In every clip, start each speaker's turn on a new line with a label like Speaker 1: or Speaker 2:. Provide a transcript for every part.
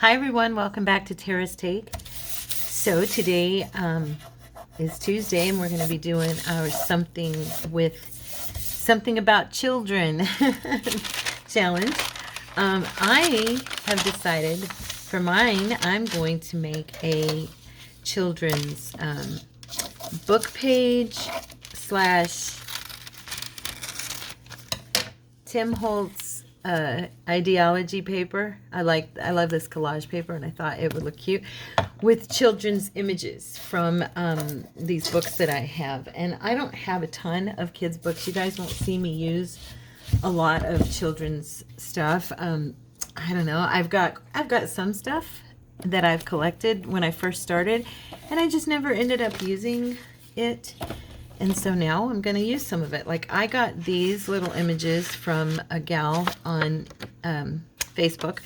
Speaker 1: Hi everyone, welcome back to Tara's Take. So today is Tuesday and we're going to be doing our something about children challenge. I have decided for mine I'm going to make a children's book page slash Tim Holtz ideology paper. I love this collage paper, and I thought it would look cute with children's images from these books that I have. And I don't have a ton of kids books. You guys won't see me use a lot of children's stuff. I don't know. I've got some stuff that I've collected when I first started, and I just never ended up using it. And so now I'm going to use some of it. Like, I got these little images from a gal on Facebook.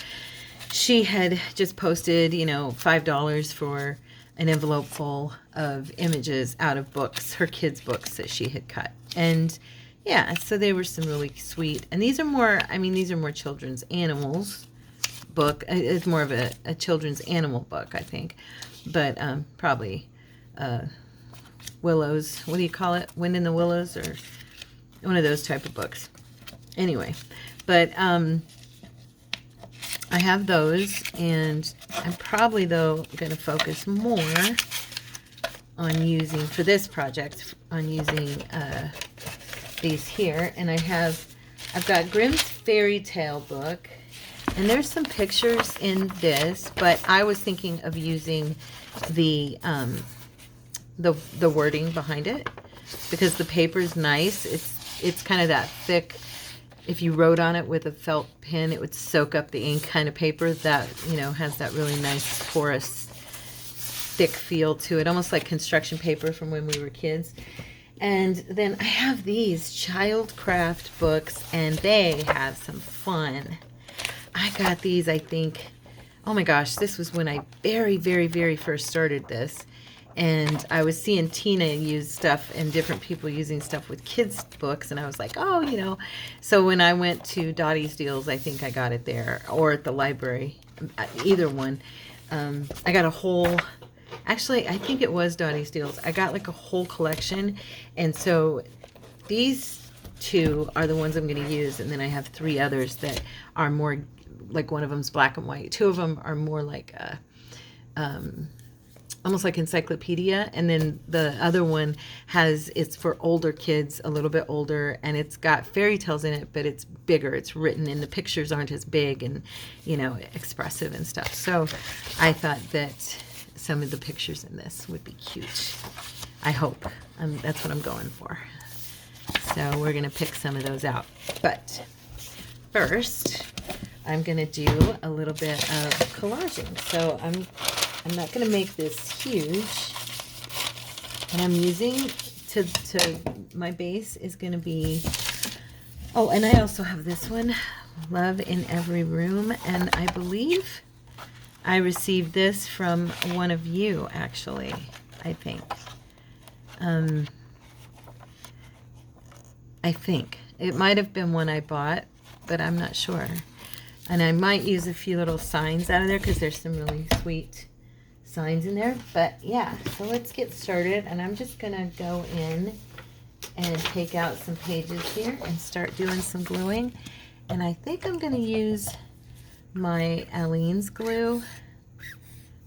Speaker 1: She had just posted, $5 for an envelope full of images out of books, her kids' books that she had cut. And yeah, so they were some really sweet. And these are more children's animals book. It's more of a children's animal book, I think. But probably... Willows, what do you call it? Wind in the Willows, or one of those type of books. Anyway, but I have those, and I'm probably, though, going to focus more on using, for this project, on using these here. And I've got Grimm's Fairy Tale book, and there's some pictures in this, but I was thinking of using the wording behind it, because the paper is nice. It's kind of that thick. If you wrote on it with a felt pen, it would soak up the ink kind of paper that, has that really nice porous, thick feel to it, almost like construction paper from when we were kids. And then I have these Childcraft books, and they have some fun. I got these, I think, oh my gosh, this was when I very, very, very first started this. And I was seeing Tina use stuff and different people using stuff with kids' books. And I was like, oh, So when I went to Dottie's Deals, I think I got it there. Or at the library. Either one. I got a whole... Actually, I think it was Dottie's Deals. I got like a whole collection. And so these two are the ones I'm going to use. And then I have 3 others that are more... Like, one of them's black and white. 2 of them are more like a... almost like encyclopedia, and then the other one it's for older kids, a little bit older, and it's got fairy tales in it, but it's bigger, it's written, and the pictures aren't as big and expressive and stuff. So I thought that some of the pictures in this would be cute. I hope. That's what I'm going for. So we're gonna pick some of those out, but first I'm gonna do a little bit of collaging. So I'm not going to make this huge, and I'm using my base is going to be, and I also have this one, Love in Every Room, and I believe I received this from one of you, actually, I think. I think. It might have been one I bought, but I'm not sure. And I might use a few little signs out of there, because there's some really sweet signs in there. But yeah, so let's get started, and I'm just gonna go in and take out some pages here and start doing some gluing. And I think I'm gonna use my Aleene's glue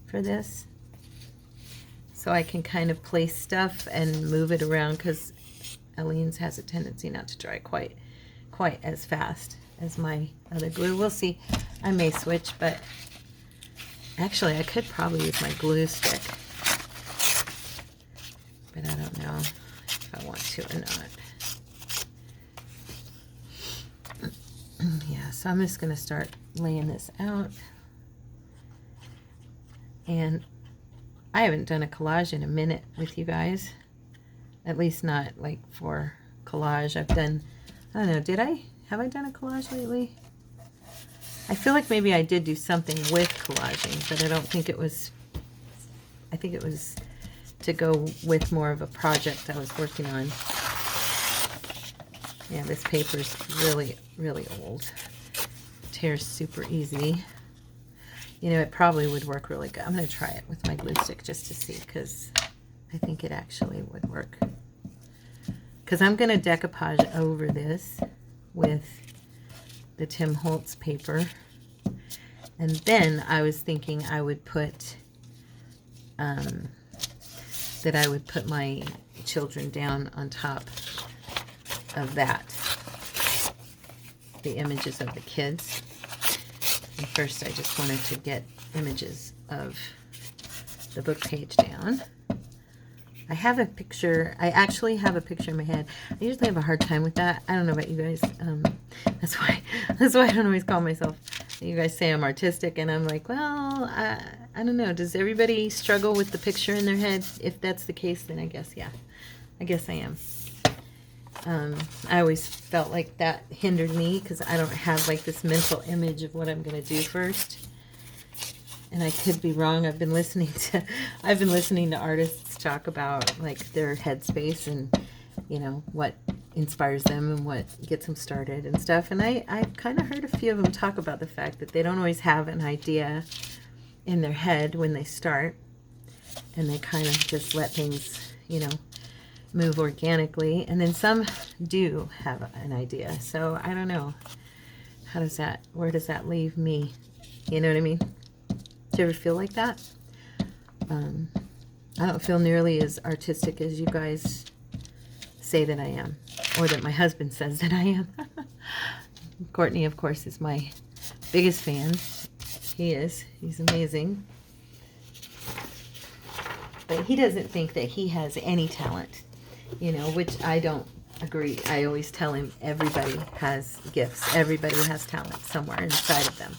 Speaker 1: for this, so I can kind of place stuff and move it around, because Aleene's has a tendency not to dry quite as fast as my other glue. We'll see. I may switch, but actually, I could probably use my glue stick, but I don't know if I want to or not. Yeah, so I'm just going to start laying this out. And I haven't done a collage in a minute with you guys. At least not like for collage. I don't know, have I done a collage lately? I feel like maybe I did do something with collaging, but I don't think it was, I think it was to go with more of a project I was working on. Yeah, this paper's really, really old. Tears super easy. You know, it probably would work really good. I'm going to try it with my glue stick just to see, because I think it actually would work. Because I'm going to decoupage over this with the Tim Holtz paper. And then I was thinking I would put, that I would put my children down on top of that. The images of the kids. And first I just wanted to get images of the book page down. I have a picture. I actually have a picture in my head. I usually have a hard time with that. I don't know about you guys. That's why I don't always call myself. You guys say I'm artistic, and I'm like, well, I don't know. Does everybody struggle with the picture in their head? If that's the case, then I guess, yeah. I guess I am. I always felt like that hindered me because I don't have like this mental image of what I'm going to do first. And I could be wrong. I've been listening to artists talk about like their headspace and, you know, what inspires them and what gets them started and stuff. And I kind of heard a few of them talk about the fact that they don't always have an idea in their head when they start, and they kind of just let things, you know, move organically. And then some do have an idea. So I don't know. Where does that leave me? You know what I mean? Do you ever feel like that? I don't feel nearly as artistic as you guys say that I am, or that my husband says that I am. Courtney, of course, is my biggest fan. He's amazing. But he doesn't think that he has any talent, you know, which I don't agree. I always tell him everybody has gifts. Everybody has talent somewhere inside of them.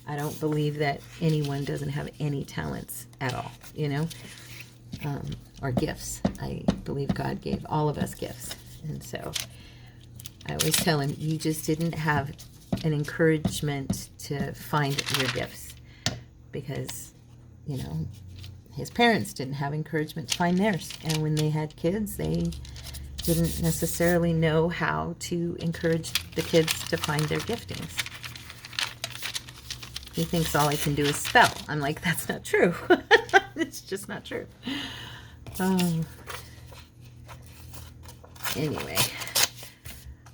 Speaker 1: I don't believe that anyone doesn't have any talents at all, you know, or gifts. I believe God gave all of us gifts. And so I always tell him, you just didn't have an encouragement to find your gifts, because, you know, his parents didn't have encouragement to find theirs. And when they had kids, they didn't necessarily know how to encourage the kids to find their giftings. He thinks all I can do is spell. I'm like, that's not true. It's just not true. Anyway,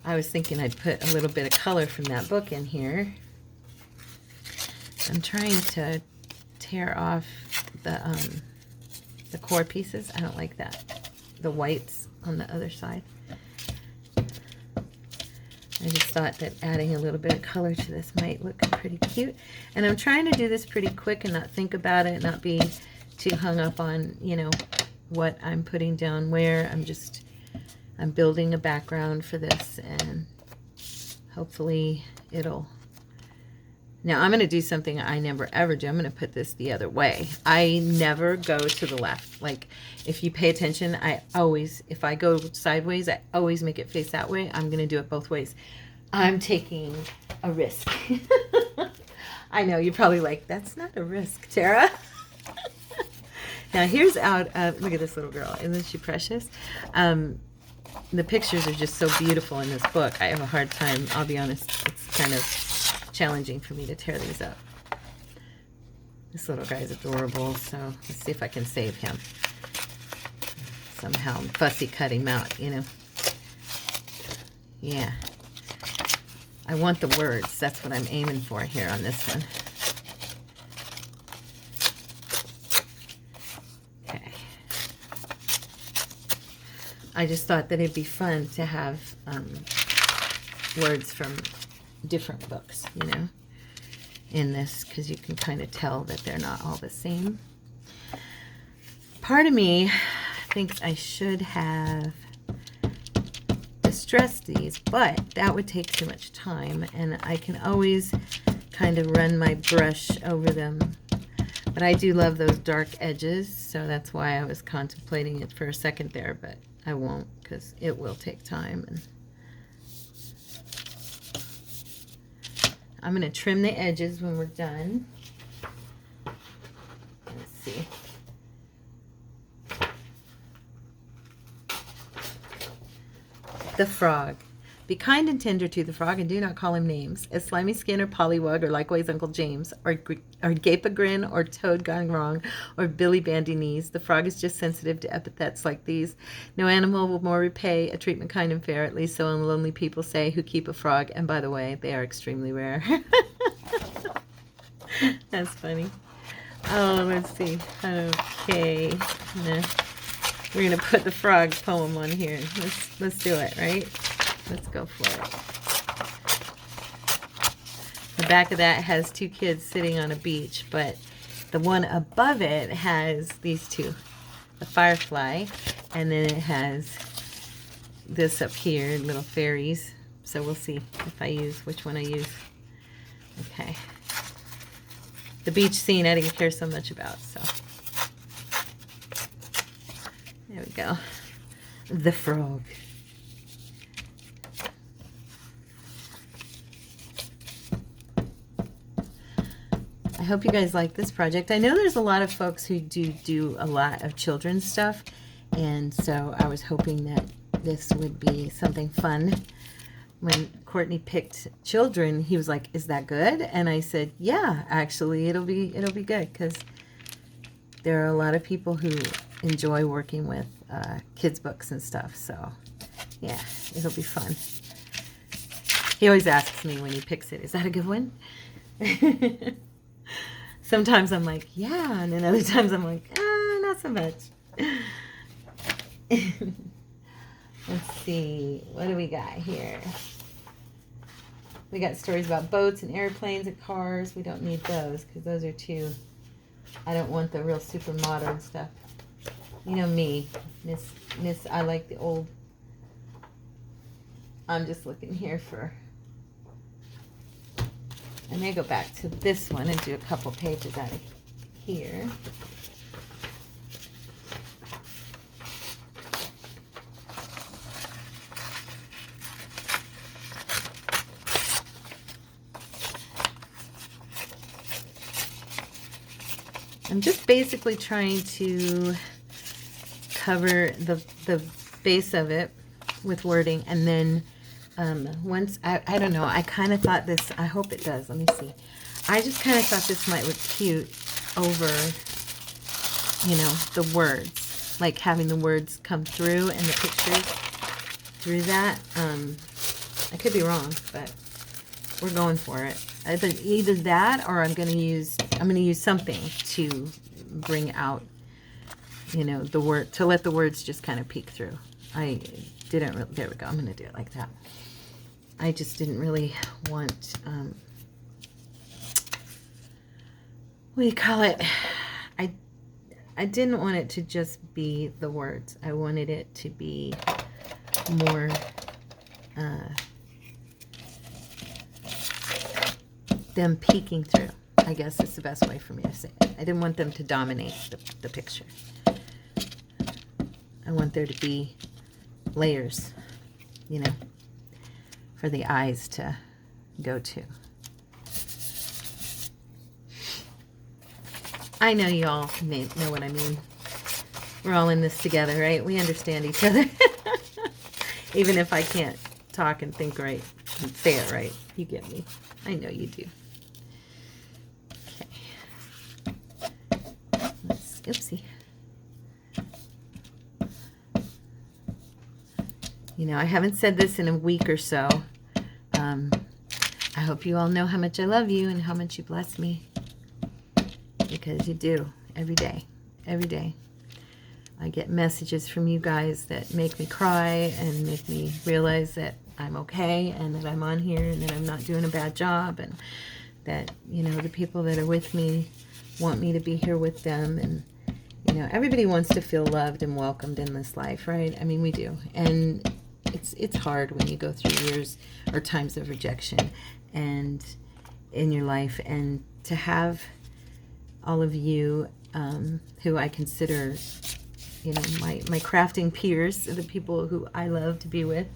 Speaker 1: I was thinking I'd put a little bit of color from that book in here. I'm trying to tear off the core pieces. I don't like that. The whites on the other side. I just thought that adding a little bit of color to this might look pretty cute. And I'm trying to do this pretty quick and not think about it, not be too hung up on, you know, what I'm putting down where. I'm building a background for this, and hopefully it'll... Now I'm going to do something I never ever do. I'm going to put this the other way. I never go to the left. Like, if you pay attention, if I go sideways, I always make it face that way. I'm going to do it both ways. I'm taking a risk. I know, you're probably like, that's not a risk, Tara. Now here's look at this little girl. Isn't she precious? The pictures are just so beautiful in this book. I have a hard time, I'll be honest, it's kind of challenging for me to tear these up. This little guy's adorable, so let's see if I can save him. Somehow fussy cut him out, you know. Yeah. I want the words. That's what I'm aiming for here on this one. Okay. I just thought that it'd be fun to have words from different books, you know, in this, because you can kind of tell that they're not all the same. Part of me thinks I should have distressed these, but that would take too much time, and I can always kind of run my brush over them. But I do love those dark edges, so that's why I was contemplating it for a second there, but I won't, because it will take time. And I'm going to trim the edges when we're done. Let's see. The frog. Be kind and tender to the frog, and do not call him names, as Slimy Skin or Pollywug, or likewise Uncle James, or Gape a Grin, or Toad Gone Wrong, or Billy Bandy Knees. The frog is just sensitive to epithets like these. No animal will more repay a treatment kind and fair, at least so lonely people say, who keep a frog, and by the way, they are extremely rare. That's funny. Oh, let's see. Okay. We're going to put the frog poem on here. Let's do it, right? Let's go for it. The back of that has two kids sitting on a beach, but the one above it has these two. The firefly, and then it has this up here, little fairies. So we'll see if I use, which one I use. Okay. The beach scene I didn't care so much about, so. There we go. The frog. I hope you guys like this project. I know there's a lot of folks who do a lot of children's stuff, and so I was hoping that this would be something fun. When Courtney picked children, he was like, "Is that good?" And I said, "Yeah, actually, it'll be good, because there are a lot of people who enjoy working with kids books and stuff. So yeah, it'll be fun." He always asks me when he picks it, "Is that a good one?" Sometimes I'm like, "Yeah," and then other times I'm like, "Not so much." Let's see, what do we got here? We got stories about boats and airplanes and cars. We don't need those because those are too, I don't want the real super modern stuff. You know me, Miss, I like the old. I'm just looking here for, I may go back to this one and do a couple pages out of here. I'm just basically trying to cover the base of it with wording, and then once, I don't know, I kind of thought this, I hope it does, let me see. I just kind of thought this might look cute over, you know, the words, like having the words come through and the pictures through that. I could be wrong, but we're going for it. Either that, or I'm going to use something to bring out, you know, the word, to let the words just kind of peek through. I didn't really, there we go, I'm going to do it like that. I just didn't really want, what do you call it? I didn't want it to just be the words. I wanted it to be more, them peeking through, I guess is the best way for me to say it. I didn't want them to dominate the picture. I want there to be layers, you know, for the eyes to go to. I know you all know what I mean. We're all in this together, right? We understand each other. Even if I can't talk and think right and say it right, you get me. I know you do. Okay. Oopsie. You know, I haven't said this in a week or so. I hope you all know how much I love you and how much you bless me. Because you do, every day. Every day. I get messages from you guys that make me cry and make me realize that I'm okay and that I'm on here and that I'm not doing a bad job, and that, you know, the people that are with me want me to be here with them. And, you know, everybody wants to feel loved and welcomed in this life, right? I mean, we do. And it's hard when you go through years or times of rejection and in your life, and to have all of you who I consider, you know, my crafting peers, the people who I love to be with,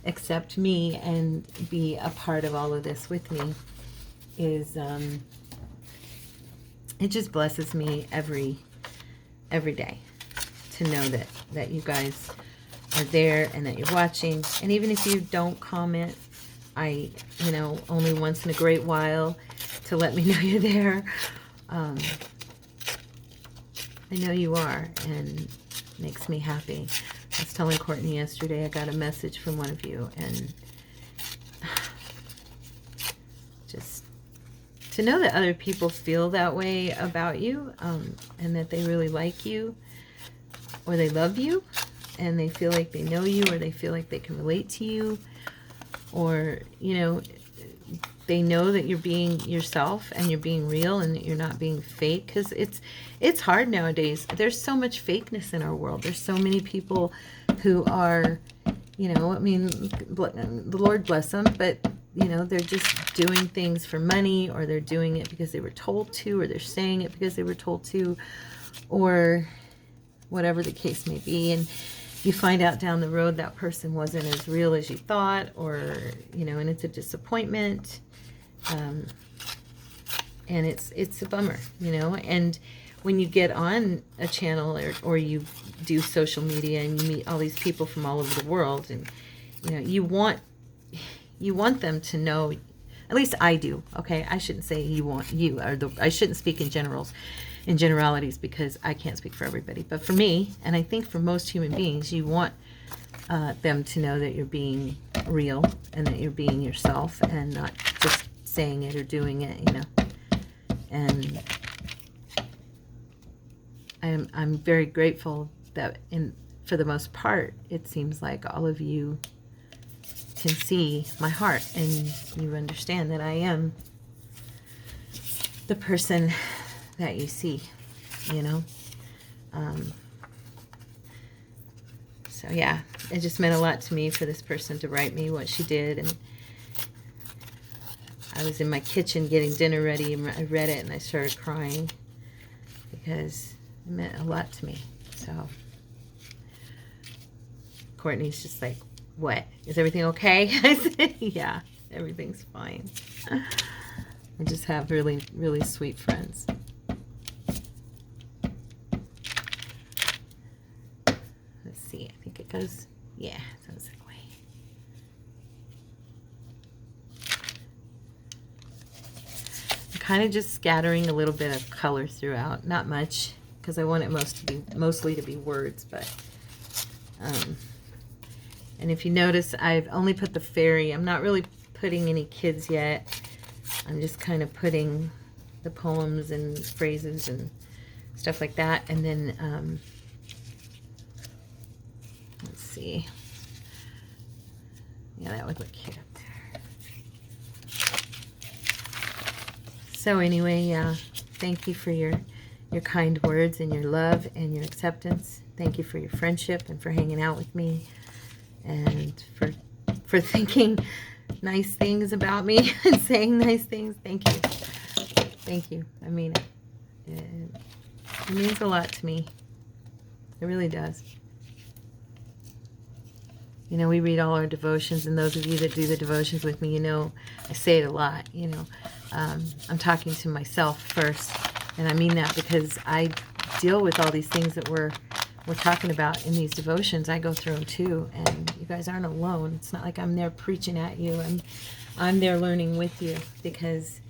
Speaker 1: accept me and be a part of all of this with me, is it just blesses me every day to know that you guys are there and that you're watching. And even if you don't comment, only once in a great while to let me know you're there. I know you are, and it makes me happy. I was telling Courtney yesterday, I got a message from one of you, and just to know that other people feel that way about you, and that they really like you, or they love you, and they feel like they know you, or they feel like they can relate to you, or, they know that you're being yourself and you're being real and that you're not being fake, because it's hard nowadays. There's so much fakeness in our world. There's so many people who are, the Lord bless them, but, they're just doing things for money, or they're doing it because they were told to, or they're saying it because they were told to, or whatever the case may be. And you find out down the road that person wasn't as real as you thought, or, and it's a disappointment. And it's a bummer, and when you get on a channel or you do social media and you meet all these people from all over the world, and, you want them to know, at least I do. Okay. I shouldn't say I shouldn't speak in generalities, because I can't speak for everybody, but for me, and I think for most human beings, you want them to know that you're being real and that you're being yourself and not just saying it or doing it, and I'm very grateful that for the most part, it seems like all of you can see my heart, and you understand that I am the person that you see, so yeah, it just meant a lot to me for this person to write me what she did. And I was in my kitchen getting dinner ready, and I read it and I started crying because it meant a lot to me. So Courtney's just like, what? Is everything okay? I said, yeah, everything's fine. I just have really, really sweet friends. Let's see, I think it goes, yeah, it goes that way. I'm kind of just scattering a little bit of color throughout, not much, because I want it mostly to be words, but and if you notice, I've only put the fairy. I'm not really putting any kids yet. I'm just kind of putting the poems and phrases and stuff like that. And then, let's see. Yeah, that would look cute up there. So anyway, yeah, thank you for your kind words and your love and your acceptance. Thank you for your friendship and for hanging out with me, and for thinking nice things about me and saying nice things. Thank you. Thank you. I mean it. It means a lot to me. It really does. We read all our devotions, and those of you that do the devotions with me, I say it a lot, I'm talking to myself first, and I mean that because I deal with all these things that we're talking about in these devotions. I go through them too, and you guys aren't alone. It's not like I'm there preaching at you. I'm there learning with you, because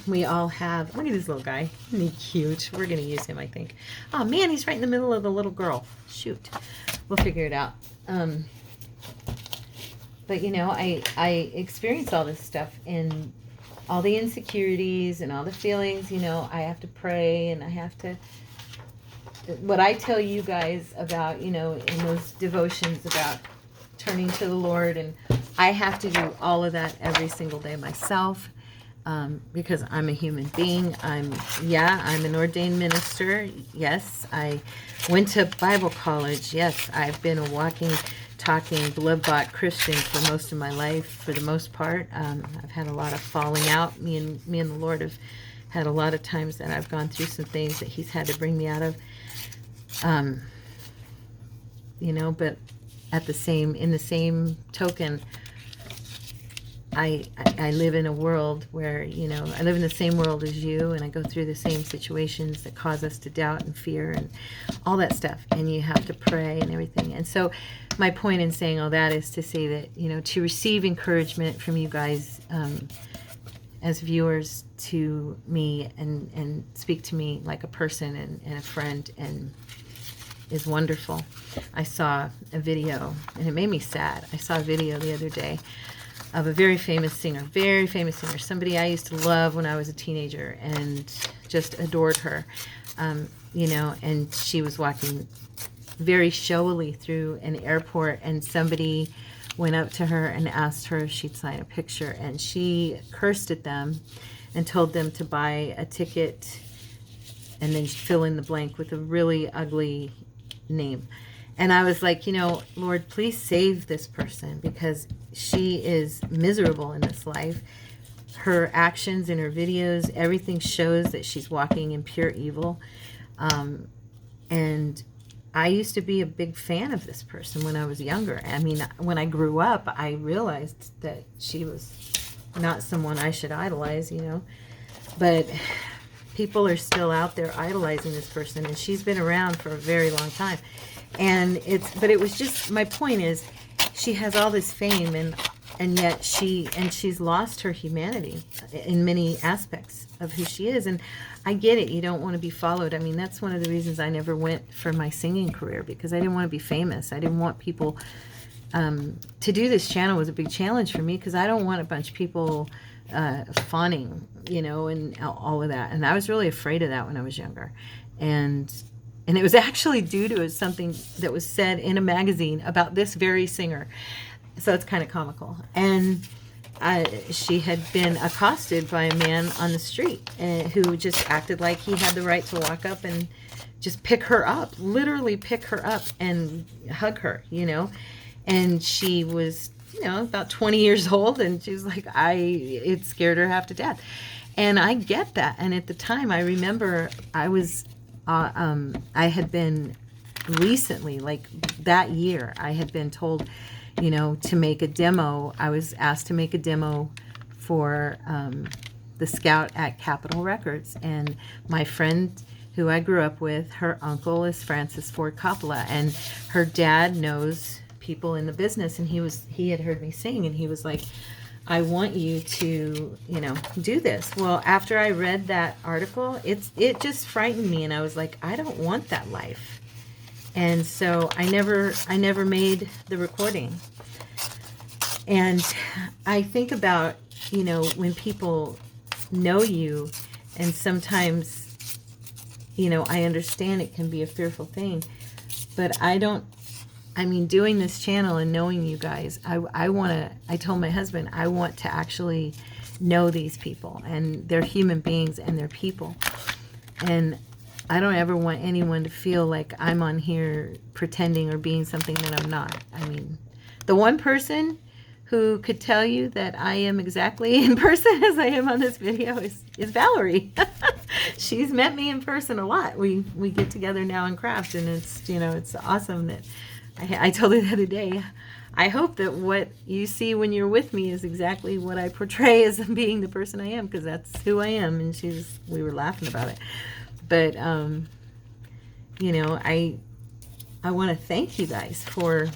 Speaker 1: we all have. Look at this little guy. Isn't he cute? We're gonna use him, I think. Oh man, he's right in the middle of the little girl. Shoot, we'll figure it out. But I experience all this stuff, and all the insecurities and all the feelings. I have to pray, and I have to. What I tell you guys about, in those devotions about turning to the Lord, and I have to do all of that every single day myself, because I'm a human being. I'm an ordained minister. Yes, I went to Bible college. Yes, I've been a walking, talking, blood-bought Christian for most of my life, for the most part. I've had a lot of falling out. Me and the Lord have had a lot of times that I've gone through some things that He's had to bring me out of. But in the same token, I live in a world where, I live in the same world as you, and I go through the same situations that cause us to doubt and fear and all that stuff, and you have to pray and everything. And so my point in saying all that is to say that, to receive encouragement from you guys as viewers to me and speak to me like a person and a friend and is wonderful. I saw a video, and it made me sad. I saw a video the other day of a very famous singer, somebody I used to love when I was a teenager and just adored her, and she was walking very showily through an airport, and somebody went up to her and asked her if she'd sign a picture, and she cursed at them and told them to buy a ticket and then fill in the blank with a really ugly name. And I was like, Lord, please save this person, because she is miserable in this life. Her actions in her videos, everything shows that she's walking in pure evil. And I used to be a big fan of this person when I was younger. I mean, when I grew up, I realized that she was not someone I should idolize, But people are still out there idolizing this person, and she's been around for a very long time. But it was just, my point is, she has all this fame, and yet she's lost her humanity in many aspects of who she is. And I get it, you don't want to be followed. I mean, that's one of the reasons I never went for my singing career, because I didn't want to be famous. I didn't want people to do this channel was a big challenge for me, because I don't want a bunch of people fawning, and all of that. And I was really afraid of that when I was younger. And it was actually due to something that was said in a magazine about this very singer. So it's kind of comical. And she had been accosted by a man on the street who just acted like he had the right to walk up and just pick her up, literally pick her up and hug her, And she was, about 20 years old, and she was like, it scared her half to death. And I get that. And at the time, I remember I had been recently, like that year, I had been told, to make a demo. I was asked to make a demo for the Scout at Capitol Records. And my friend who I grew up with, her uncle is Francis Ford Coppola, and her dad knows people in the business, and he had heard me sing, and he was like, I want you to, do this. Well, after I read that article, it just frightened me, and I was like, I don't want that life. And so I never made the recording. And I think about, when people know you, and sometimes, I understand it can be a fearful thing, but doing this channel and knowing you guys, I told my husband, I want to actually know these people, and they're human beings and they're people. And I don't ever want anyone to feel like I'm on here pretending or being something that I'm not. The one person who could tell you that I am exactly in person as I am on this video is Valerie. She's met me in person a lot. We get together now and craft, and it's awesome that I told her the other day, I hope that what you see when you're with me is exactly what I portray as being the person I am, because that's who I am. And we were laughing about it. But, I want to thank you guys for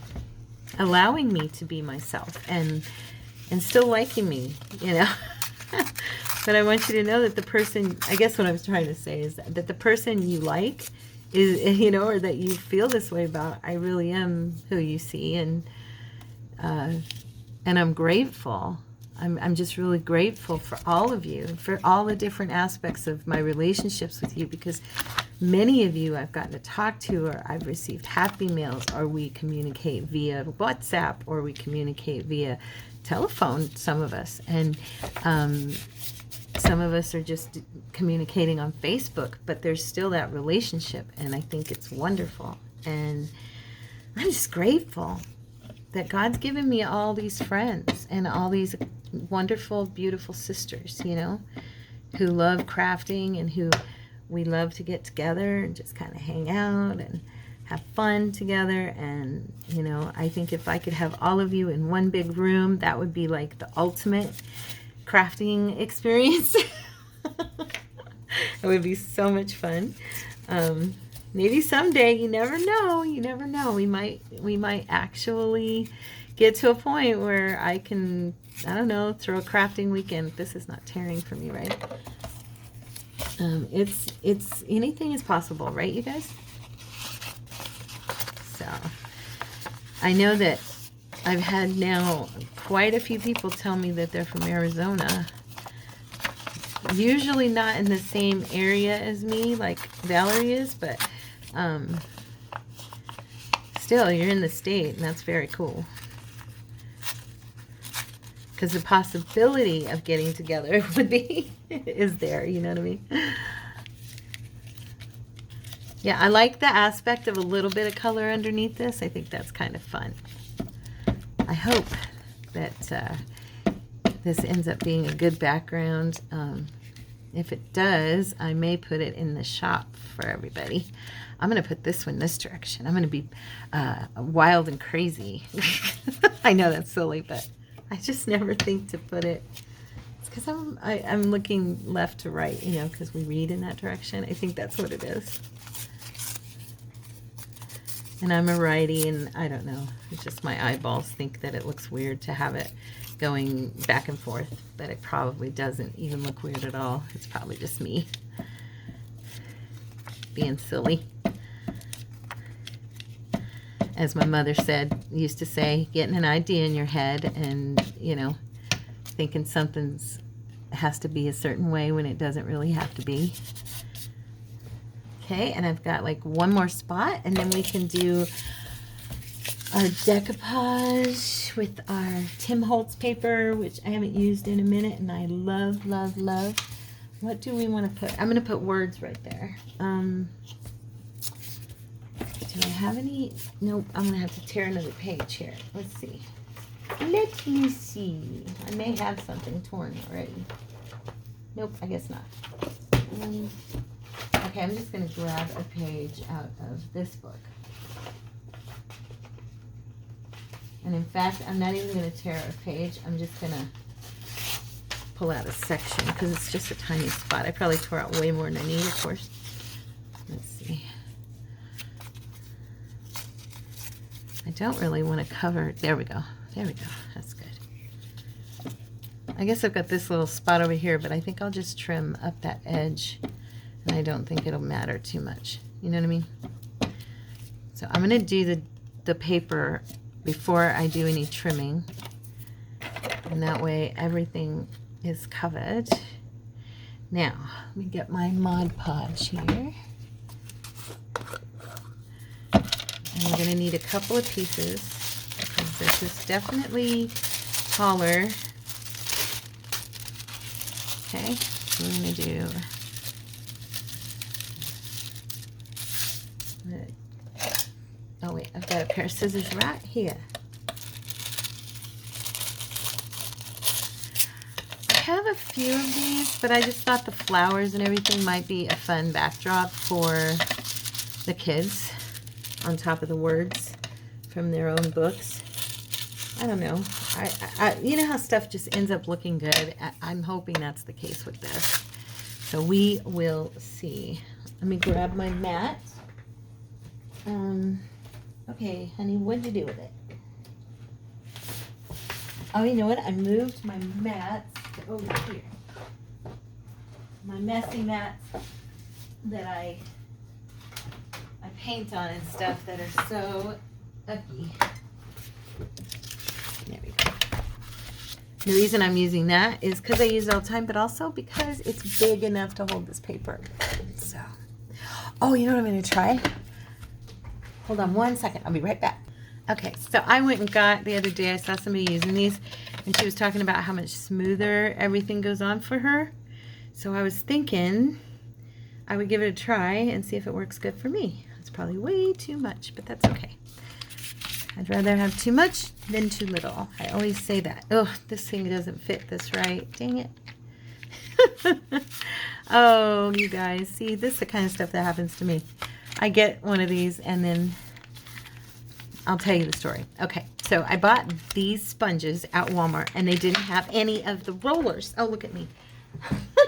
Speaker 1: allowing me to be myself and still liking me, But I want you to know that the person, I guess what I was trying to say is that the person you like is, or that you feel this way about, I really am who you see, and I'm grateful. I'm just really grateful for all of you, for all the different aspects of my relationships with you, because many of you I've gotten to talk to, or I've received happy mails, or we communicate via WhatsApp, or we communicate via telephone, some of us, and some of us are just communicating on Facebook, but there's still that relationship, and I think it's wonderful. And I'm just grateful that God's given me all these friends and all these wonderful, beautiful sisters, who love crafting, and who we love to get together and just kind of hang out. And have fun together. And, you know, I think if I could have all of you in one big room, that would be like the ultimate crafting experience. It would be so much fun. Maybe someday, you never know. You never know. We might actually get to a point where I can, I don't know, throw a crafting weekend. This is not tearing for me, right? It's anything is possible, right, you guys? So I know that I've had now quite a few people tell me that they're from Arizona. Usually not in the same area as me, like Valerie is, but still, you're in the state, and that's very cool. Because the possibility of getting together would be, is there, you know what I mean? Yeah, I like the aspect of a little bit of color underneath this. I think that's kind of fun. I hope that this ends up being a good background. If it does, I may put it in the shop for everybody. I'm going to put this one this direction. I'm going to be wild and crazy. I know that's silly, but I just never think to put it. It's because I'm looking left to right, you know, because we read in that direction. I think that's what it is. And I'm a righty, and I don't know. It's just my eyeballs think that it looks weird to have it going back and forth, but it probably doesn't even look weird at all. It's probably just me being silly. As my mother used to say, getting an idea in your head and, you know, thinking something's has to be a certain way when it doesn't really have to be. Okay, and I've got like one more spot, and then we can do our decoupage with our Tim Holtz paper, which I haven't used in a minute, and I love, love, love. What do we want to put? I'm going to put words right there. Do I have any? Nope, I'm going to have to tear another page here. Let's see. Let me see. I may have something torn already. Nope, I guess not. Okay, I'm just going to grab a page out of this book. And in fact, I'm not even going to tear a page. I'm just going to pull out a section because it's just a tiny spot. I probably tore out way more than I need, of course. Let's see. I don't really want to cover. There we go. There we go. That's good. I guess I've got this little spot over here, but I think I'll just trim up that edge. And I don't think it'll matter too much. You know what I mean? So I'm going to do the paper before I do any trimming. And that way everything is covered. Now, let me get my Mod Podge here. And we're going to need a couple of pieces because this is definitely taller. Okay, so we're going to do... Oh wait, I've got a pair of scissors right here. I have a few of these, but I just thought the flowers and everything might be a fun backdrop for the kids on top of the words from their own books. I don't know. You know how stuff just ends up looking good? I'm hoping that's the case with this. So we will see. Let me grab my mat. Okay, honey, what'd you do with it? Oh, you know what? I moved my mats to over here. My messy mats that I paint on and stuff that are so icky. There we go. The reason I'm using that is because I use it all the time, but also because it's big enough to hold this paper. So, oh, you know what I'm going to try? Hold on one second. I'll be right back. Okay, so I went and got, the other day I saw somebody using these, and she was talking about how much smoother everything goes on for her. So I was thinking I would give it a try and see if it works good for me. It's probably way too much, but that's okay. I'd rather have too much than too little. I always say that. Oh, this thing doesn't fit this right. Dang it. Oh, you guys. See, this is the kind of stuff that happens to me. I get one of these and then I'll tell you the story. Okay, so I bought these sponges at Walmart and they didn't have any of the rollers. Oh, look at me.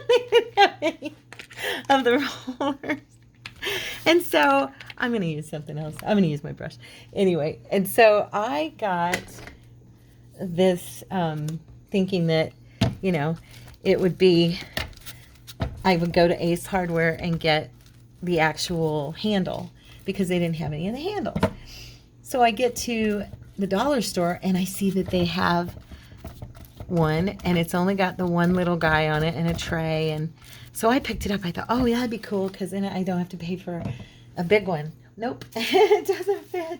Speaker 1: They didn't have any of the rollers. And so I'm going to use something else. I'm going to use my brush. Anyway, and so I got this thinking that, you know, it would be, I would go to Ace Hardware and get the actual handle because they didn't have any of the handles. So I get to the dollar store and I see that they have one and it's only got the one little guy on it and a tray. And so I picked it up. I thought, oh, yeah, that'd be cool because then I don't have to pay for a big one. Nope, it doesn't fit.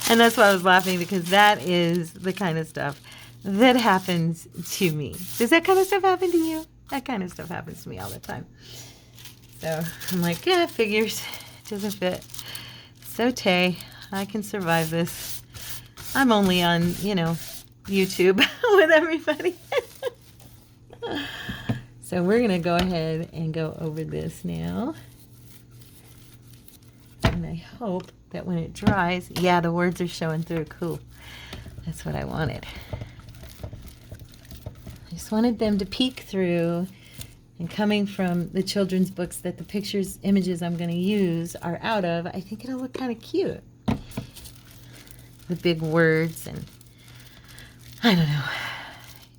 Speaker 1: And that's why I was laughing, because that is the kind of stuff that happens to me. Does that kind of stuff happen to you? That kind of stuff happens to me all the time. So I'm like, yeah, figures. It doesn't fit. It's okay. I can survive this. I'm only on, you know, YouTube with everybody. So we're going to go ahead and go over this now. And I hope that when it dries, yeah, the words are showing through. Cool. That's what I wanted. I just wanted them to peek through. And coming from the children's books that the pictures, images I'm going to use are out of, I think it'll look kind of cute. The big words, and I don't know.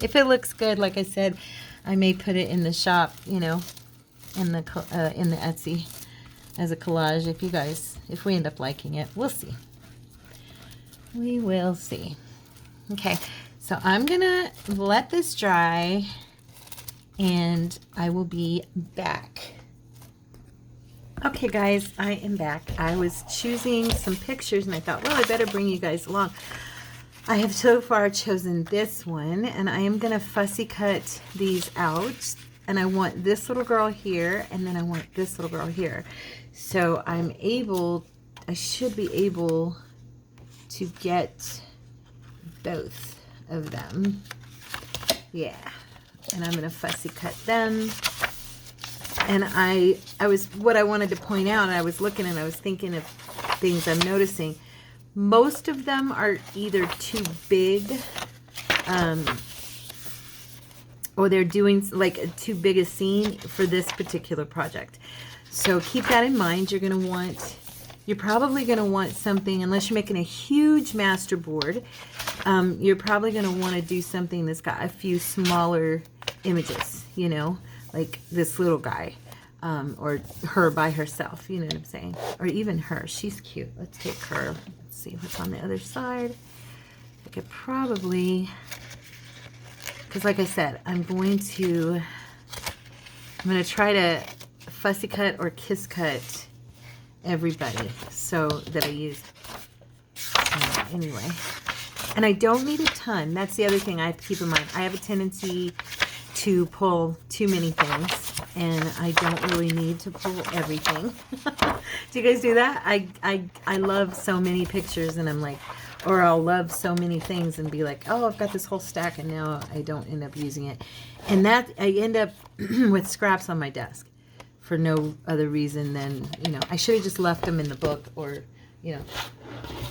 Speaker 1: If it looks good, like I said, I may put it in the shop, you know, in the Etsy as a collage. If we end up liking it, we'll see. We will see. Okay, so I'm gonna let this dry and I will be back. Okay guys, I am back. I was choosing some pictures and I thought, well, I better bring you guys along. I have so far chosen this one and I am gonna fussy cut these out, and I want this little girl here and then I want this little girl here. So I should be able to get both of them. Yeah. And I'm going to fussy cut them. And what I wanted to point out, I was looking and I was thinking of things I'm noticing. Most of them are either too big, or they're doing like too big a scene for this particular project. So keep that in mind. You're probably going to want something, unless you're making a huge master board, you're probably going to want to do something that's got a few smaller images, you know, like this little guy, or her by herself, you know what I'm saying? Or even her. She's cute. Let's take her. Let's see what's on the other side. I could probably, because like I said, I'm going to try to fussy cut or kiss cut everybody so that I use anyway. And I don't need a ton. That's the other thing I have to keep in mind. I have a tendency to pull too many things, and I don't really need to pull everything. Do you guys do that? I love so many pictures, and I'm like, or I'll love so many things and be like, oh, I've got this whole stack, and now I don't end up using it. And that I end up with scraps on my desk for no other reason than, you know, I should have just left them in the book, or, you know,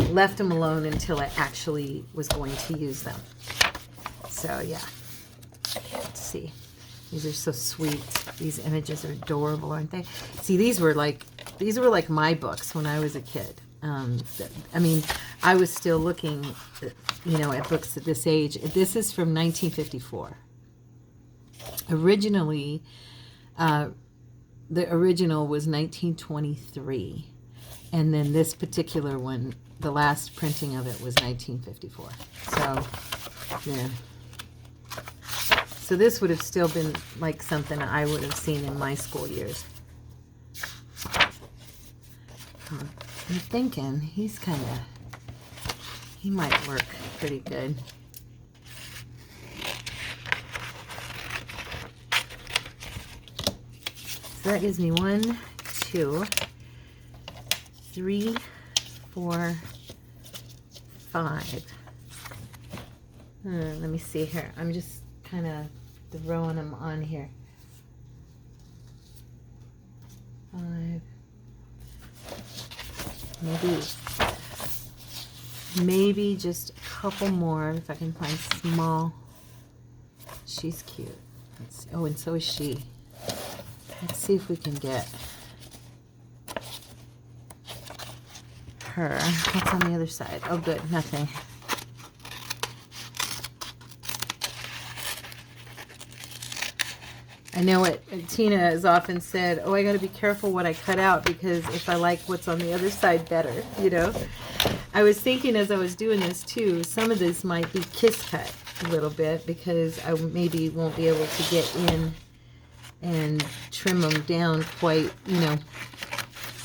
Speaker 1: left them alone until I actually was going to use them. So yeah, let's see. These are so sweet. These images are adorable, aren't they? See, these were like my books when I was a kid. I mean, I was still looking, you know, at books at this age. This is from 1954. Originally, the original was 1923, and then this particular one, the last printing of it was 1954. So, yeah. So this would have still been like something I would have seen in my school years. I'm thinking he might work pretty good. So that gives me 1, 2, 3, 4, 5. Let me see here. I'm just kind of throwing them on here. 5, maybe just a couple more if I can find small. She's cute. Let's see. Oh, and so is she. Let's see if we can get her. What's on the other side? Oh, good. Nothing. I know what Tina has often said, oh, I got to be careful what I cut out because if I like what's on the other side better, you know. I was thinking as I was doing this too, some of this might be kiss cut a little bit because I maybe won't be able to get in and trim them down quite, you know,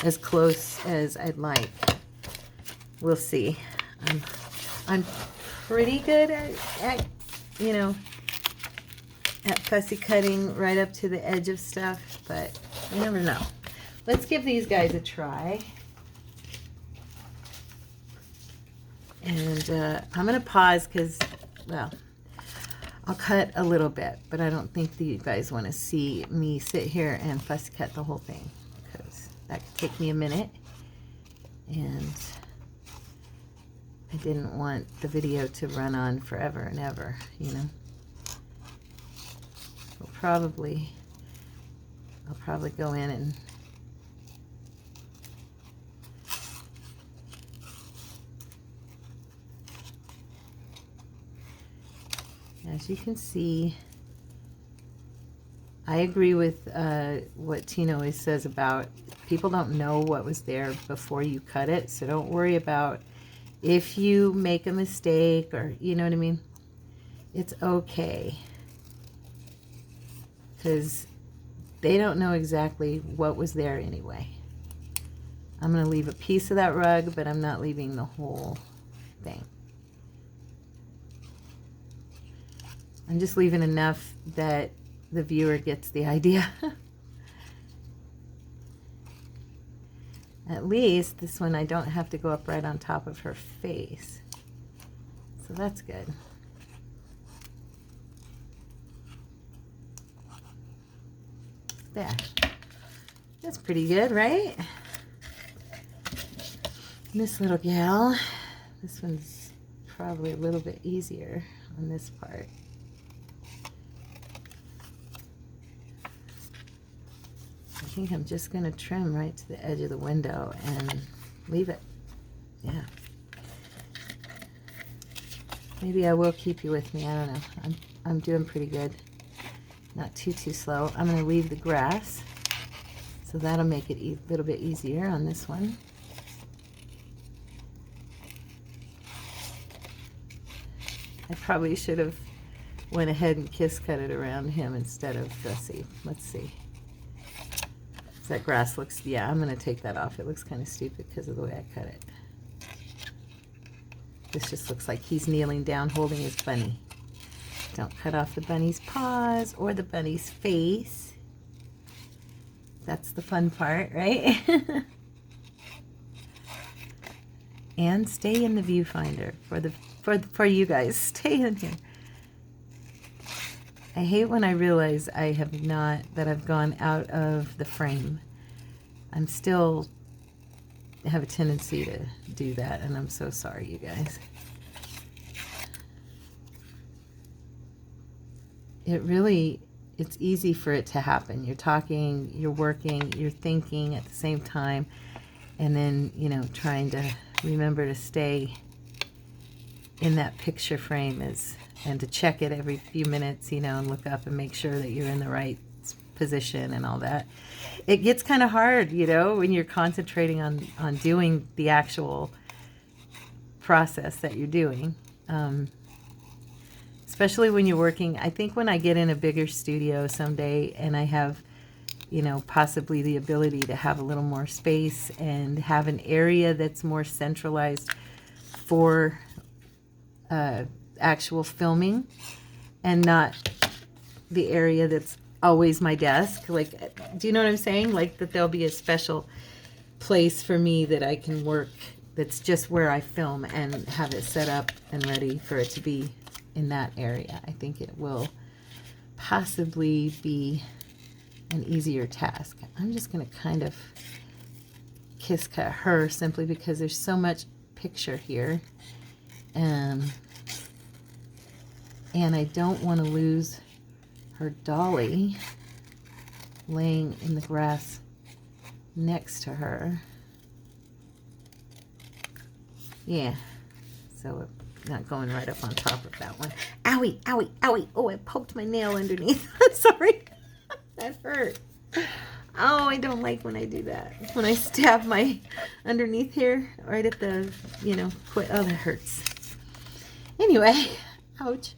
Speaker 1: as close as I'd like. We'll see. I'm pretty good at you know, at fussy cutting right up to the edge of stuff, but you never know. Let's give these guys a try. And I'm going to pause because, well, I'll cut a little bit, but I don't think that you guys want to see me sit here and fussy cut the whole thing because that could take me a minute. And I didn't want the video to run on forever and ever, you know. I'll probably go in and as you can see, I agree with what Tina always says about people don't know what was there before you cut it, so don't worry about if you make a mistake or, you know what I mean? It's okay. Because they don't know exactly what was there anyway. I'm going to leave a piece of that rug, but I'm not leaving the whole thing. I'm just leaving enough that the viewer gets the idea. At least this one I don't have to go up right on top of her face. So that's good. There. That's pretty good, right? This little gal, this one's probably a little bit easier on this part. I think I'm just going to trim right to the edge of the window and leave it. Yeah. Maybe I will keep you with me. I don't know. I'm doing pretty good. Not too slow. I'm going to leave the grass, so that'll make it a little bit easier on this one. I probably should have went ahead and kiss cut it around him instead of fussy. Let's see. That grass looks, yeah, I'm going to take that off. It looks kind of stupid because of the way I cut it. This just looks like he's kneeling down holding his bunny. Don't cut off the bunny's paws or the bunny's face. That's the fun part, right? And stay in the viewfinder for you guys. Stay in here. I hate when I realize that I've gone out of the frame. I'm still have a tendency to do that, and I'm so sorry, you guys. It's easy for it to happen. You're talking, you're working, you're thinking at the same time, and then, you know, trying to remember to stay in that picture frame and to check it every few minutes, you know, and look up and make sure that you're in the right position and all that. It gets kind of hard, you know, when you're concentrating on doing the actual process that you're doing. Especially when you're working. I think when I get in a bigger studio someday and I have, you know, possibly the ability to have a little more space and have an area that's more centralized for actual filming and not the area that's always my desk. Like, do you know what I'm saying? Like that there'll be a special place for me that I can work that's just where I film and have it set up and ready for it to be in that area. I think it will possibly be an easier task. I'm just going to kind of kiss cut her simply because there's so much picture here. And I don't want to lose her dolly laying in the grass next to her. Yeah, so not going right up on top of that one. Owie, owie, owie. Oh, I poked my nail underneath. Sorry. That hurt. Oh, I don't like when I do that. When I stab my underneath here, right at the, you know, oh, that hurts. Anyway, ouch.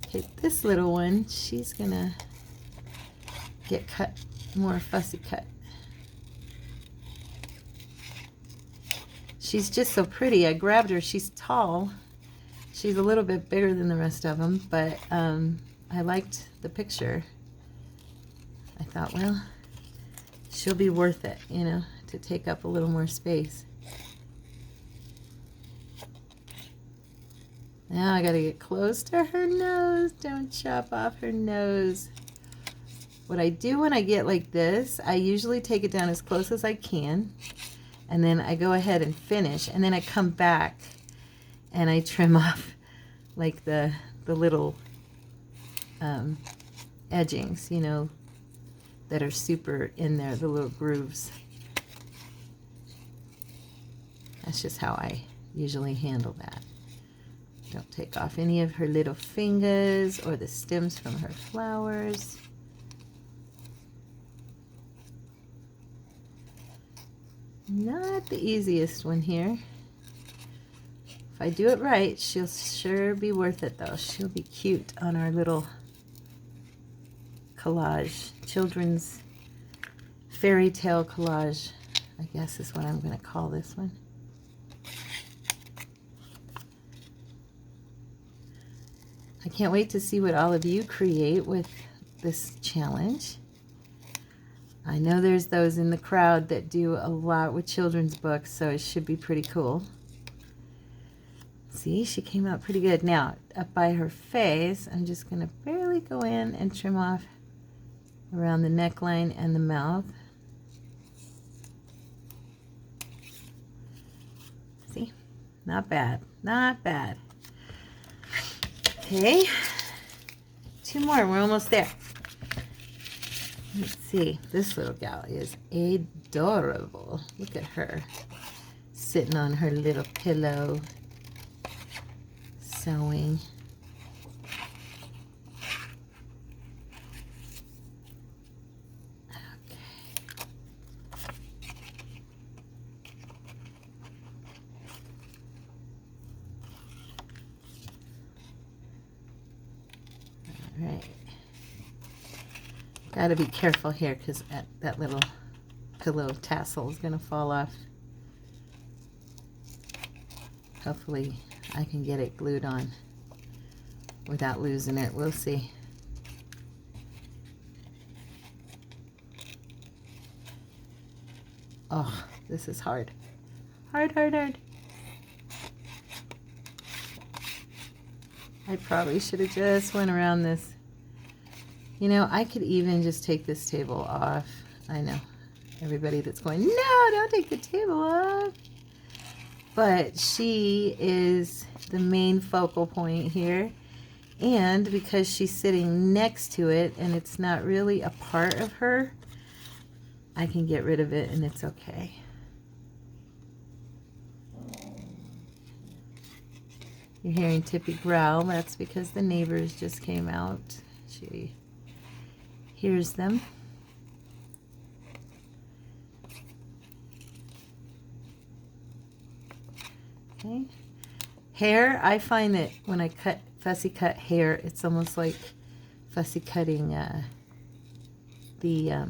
Speaker 1: Okay, this little one, she's gonna get cut, more fussy cut. She's just so pretty. I grabbed her. She's tall. She's a little bit bigger than the rest of them, but I liked the picture. I thought, well, she'll be worth it, you know, to take up a little more space. Now I gotta get close to her nose. Don't chop off her nose. What I do when I get like this, I usually take it down as close as I can, and then I go ahead and finish, and then I come back and I trim off like the little edgings, you know, that are super in there, the little grooves. That's just how I usually handle that. Don't take off any of her little fingers or the stems from her flowers. Not the easiest one here. If I do it right, she'll sure be worth it though. She'll be cute on our little collage, children's fairy tale collage, I guess is what I'm going to call this one. I can't wait to see what all of you create with this challenge. I know there's those in the crowd that do a lot with children's books, so it should be pretty cool. See, she came out pretty good. Now, up by her face, I'm just going to barely go in and trim off around the neckline and the mouth. See? Not bad. Not bad. Okay. 2 more. We're almost there. Let's see. This little gal is adorable. Look at her. Sitting on her little pillow. Sewing. Right. Got to be careful here because that little pillow tassel is going to fall off. Hopefully I can get it glued on without losing it. We'll see. Oh, this is hard. Hard, hard, hard. I probably should have just went around this. You know, I could even just take this table off. I know. Everybody that's going, no, don't take the table off. But she is the main focal point here. And because she's sitting next to it and it's not really a part of her, I can get rid of it and it's okay. You're hearing Tippy growl. That's because the neighbors just came out. She hears them. Okay. Hair, I find that when I fussy cut hair, it's almost like fussy cutting the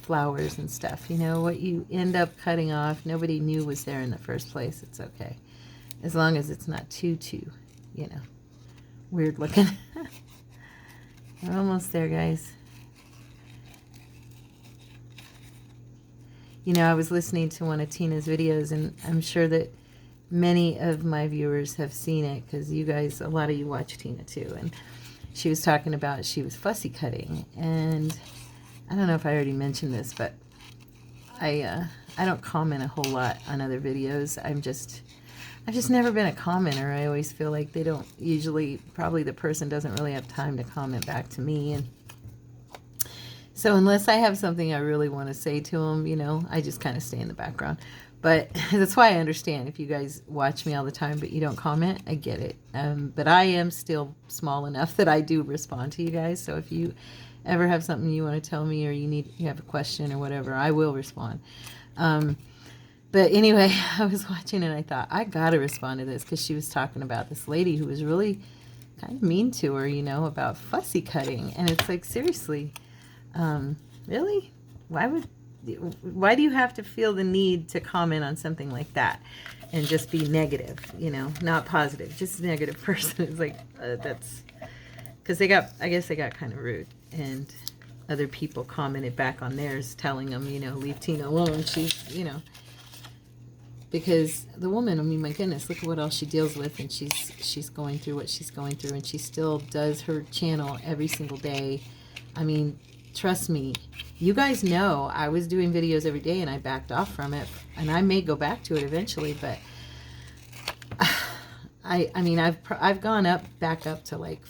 Speaker 1: flowers and stuff. You know, what you end up cutting off, nobody knew was there in the first place. It's okay. As long as it's not too, you know, weird looking. We're almost there, guys. You know, I was listening to one of Tina's videos, and I'm sure that many of my viewers have seen it because you guys, a lot of you watch Tina too. And she was talking about she was fussy cutting. And I don't know if I already mentioned this, but I I don't comment a whole lot on other videos. I've just never been a commenter. I always feel like they don't usually, probably the person doesn't really have time to comment back to me. And so unless I have something I really want to say to them, you know, I just kind of stay in the background. But that's why I understand if you guys watch me all the time, but you don't comment, I get it. But I am still small enough that I do respond to you guys. So if you ever have something you want to tell me, or you have a question or whatever, I will respond. But anyway, I was watching and I thought, I got to respond to this, because she was talking about this lady who was really kind of mean to her, you know, about fussy cutting. And it's like, seriously, really? Why do you have to feel the need to comment on something like that and just be negative, you know, not positive, just a negative person? It's like, that's because I guess they got kind of rude, and other people commented back on theirs telling them, you know, leave Tina alone. She's, you know, because the woman, I mean, my goodness, look at what else she deals with, and she's going through what she's going through, and she still does her channel every single day. I mean, trust me, you guys know I was doing videos every day and I backed off from it, and I may go back to it eventually, but I mean, I've gone back up to like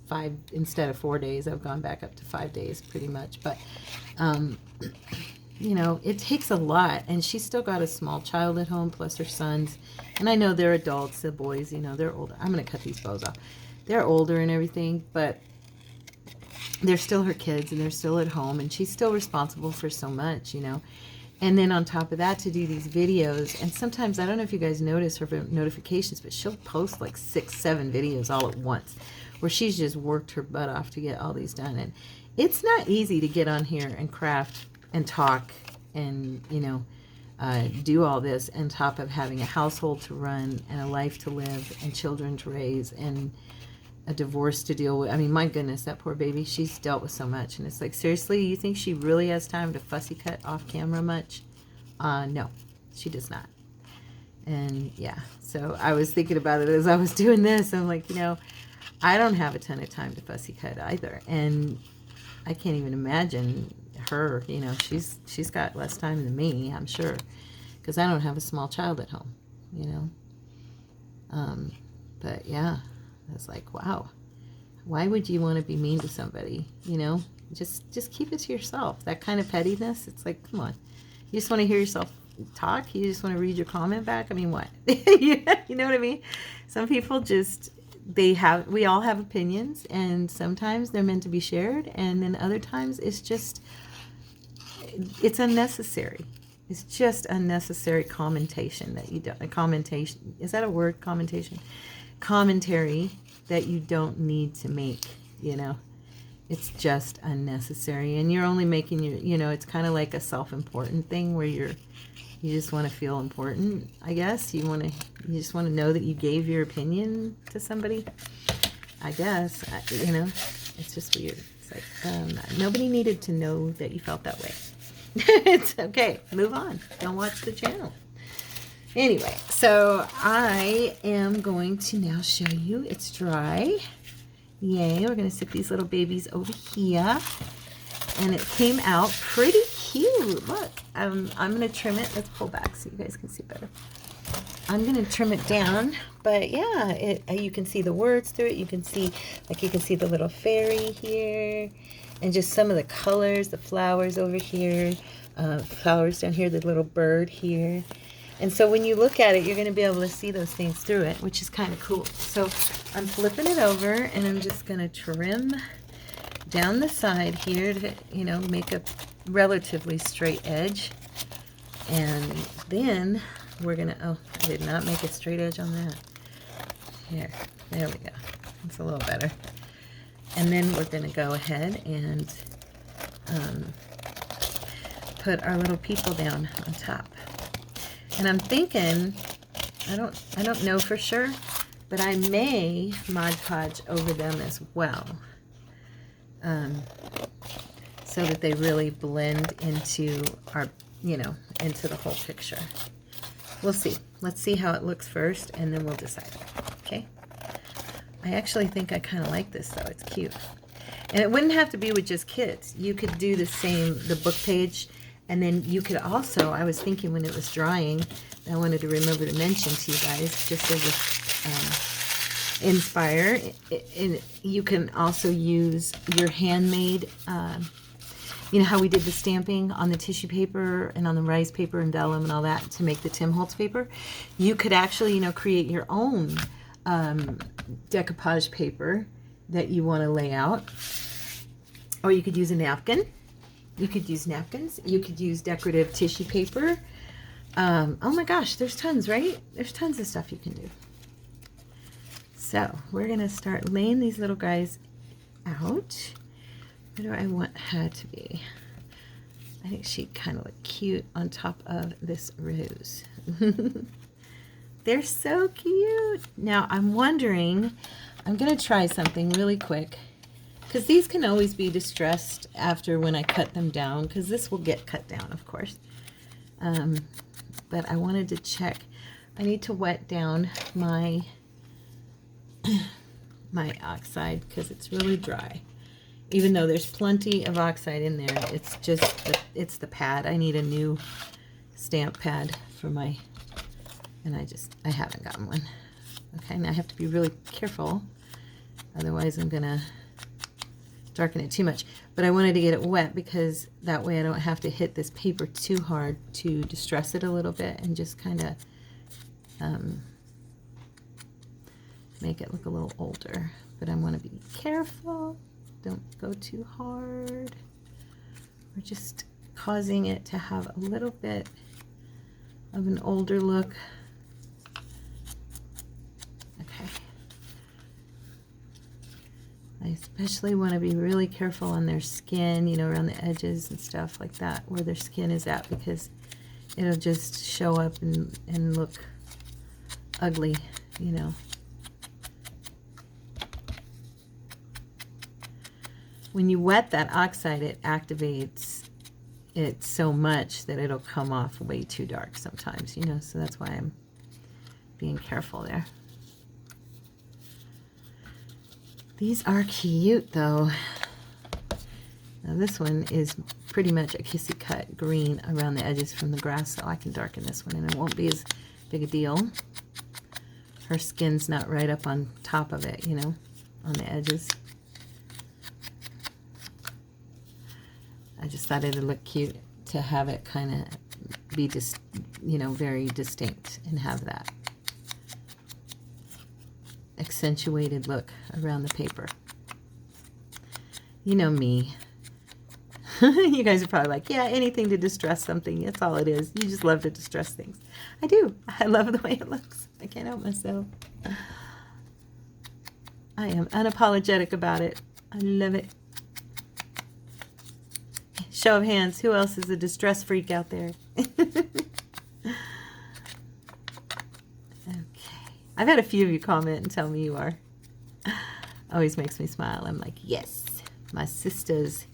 Speaker 1: 5 instead of 4 days. I've gone back up to 5 days pretty much, but you know, it takes a lot, and she's still got a small child at home plus her sons, and I know they're adults, the boys, you know, they're older. I'm gonna cut these bows off. They're older and everything, but they're still her kids, and they're still at home, and she's still responsible for so much, you know. And then on top of that, to do these videos, and sometimes, I don't know if you guys notice her notifications, but she'll post like 6, 7 videos all at once, where she's just worked her butt off to get all these done. And it's not easy to get on here and craft and talk and, you know, do all this on top of having a household to run and a life to live and children to raise and a divorce to deal with. I mean, my goodness, that poor baby, she's dealt with so much. And it's like, seriously, you think she really has time to fussy cut off camera much? No, she does not. And yeah, so I was thinking about it as I was doing this. I'm like, you know, I don't have a ton of time to fussy cut either. And I can't even imagine her, you know, she's got less time than me, I'm sure, because I don't have a small child at home, you know. But yeah, I was like, wow, why would you want to be mean to somebody? You know, just keep it to yourself. That kind of pettiness, it's like, come on, you just want to hear yourself talk? You just want to read your comment back? I mean, what? You know what I mean? Some people just, we all have opinions, and sometimes they're meant to be shared, and then other times it's unnecessary. It's just unnecessary commentation that you don't, commentation, is that a word, commentation? Commentary that you don't need to make, you know. It's just unnecessary, and you're only making your, you know, it's kind of like a self-important thing where you just want to feel important, I guess. You just want to know that you gave your opinion to somebody, I guess. You know, it's just weird. It's like, nobody needed to know that you felt that way. It's okay, move on, don't watch the channel. Anyway, so I am going to now show you it's dry. Yay, we're going to stick these little babies over here. And it came out pretty cute. Look, I'm going to trim it. Let's pull back so you guys can see better. I'm going to trim it down. But yeah, you can see the words through it. You can see, like, you can see the little fairy here. And just some of the colors, the flowers over here. Flowers down here, the little bird here. And so when you look at it, you're going to be able to see those things through it, which is kind of cool. So I'm flipping it over, and I'm just going to trim down the side here to, you know, make a relatively straight edge. And then we're going to, oh, I did not make a straight edge on that. Here, there we go. It's a little better. And then we're going to go ahead and put our little people down on top. And I'm thinking, I don't know for sure, but I may Mod Podge over them as well, so that they really blend into our, you know, into the whole picture. We'll see. Let's see how it looks first, and then we'll decide. Okay? I actually think I kind of like this, though. It's cute. And it wouldn't have to be with just kids. You could do the same, the book page, And then you could also, I was thinking when it was drying, I wanted to remember to mention to you guys, just as a inspire, you can also use your handmade, you know how we did the stamping on the tissue paper and on the rice paper and vellum and all that to make the Tim Holtz paper? You could actually, you know, create your own decoupage paper that you want to lay out. Or you could use a napkin. You could use napkins. You could use decorative tissue paper. Oh my gosh, there's tons, right? There's tons of stuff you can do. So we're going to start laying these little guys out. What do I want her to be? I think she'd kind of look cute on top of this rose. They're so cute. Now I'm wondering, I'm going to try something really quick, because these can always be distressed after when I cut them down, because this will get cut down, of course. But I wanted to check. I need to wet down my my oxide because it's really dry. Even though there's plenty of oxide in there, it's just it's the pad. I need a new stamp pad for my, and I haven't gotten one. Okay, and I have to be really careful, otherwise I'm gonna darken it too much. But I wanted to get it wet because that way I don't have to hit this paper too hard to distress it a little bit, and just kind of make it look a little older. But I want to be careful. Don't go too hard. We're just causing it to have a little bit of an older look. Okay. I especially want to be really careful on their skin, you know, around the edges and stuff like that, where their skin is at, because it'll just show up and look ugly, you know. When you wet that oxide, it activates it so much that it'll come off way too dark sometimes, you know, so that's why I'm being careful there. These are cute though. Now this one is pretty much a kissy cut green around the edges from the grass, so I can darken this one and it won't be as big a deal. Her skin's not right up on top of it, you know, on the edges. I just thought it'd look cute to have it kind of be just, you know, very distinct and have that accentuated look around the paper. You know me. You guys are probably like, yeah, anything to distress something. That's all it is. You just love to distress things. I do. I love the way it looks. I can't help myself. I am unapologetic about it. I love it. Show of hands, who else is a distress freak out there? Okay. I've had a few of you comment and tell me you are. Always makes me smile. I'm like, yes, my sisters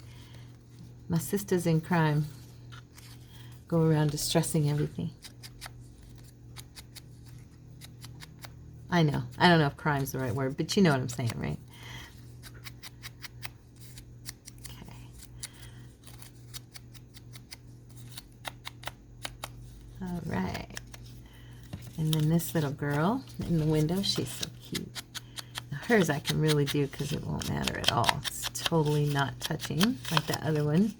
Speaker 1: in crime go around distressing everything. I know. I don't know if crime's the right word, but you know what I'm saying, right? All right, and then this little girl in the window, she's so cute. Now hers I can really do because it won't matter at all. It's totally not touching like that other one.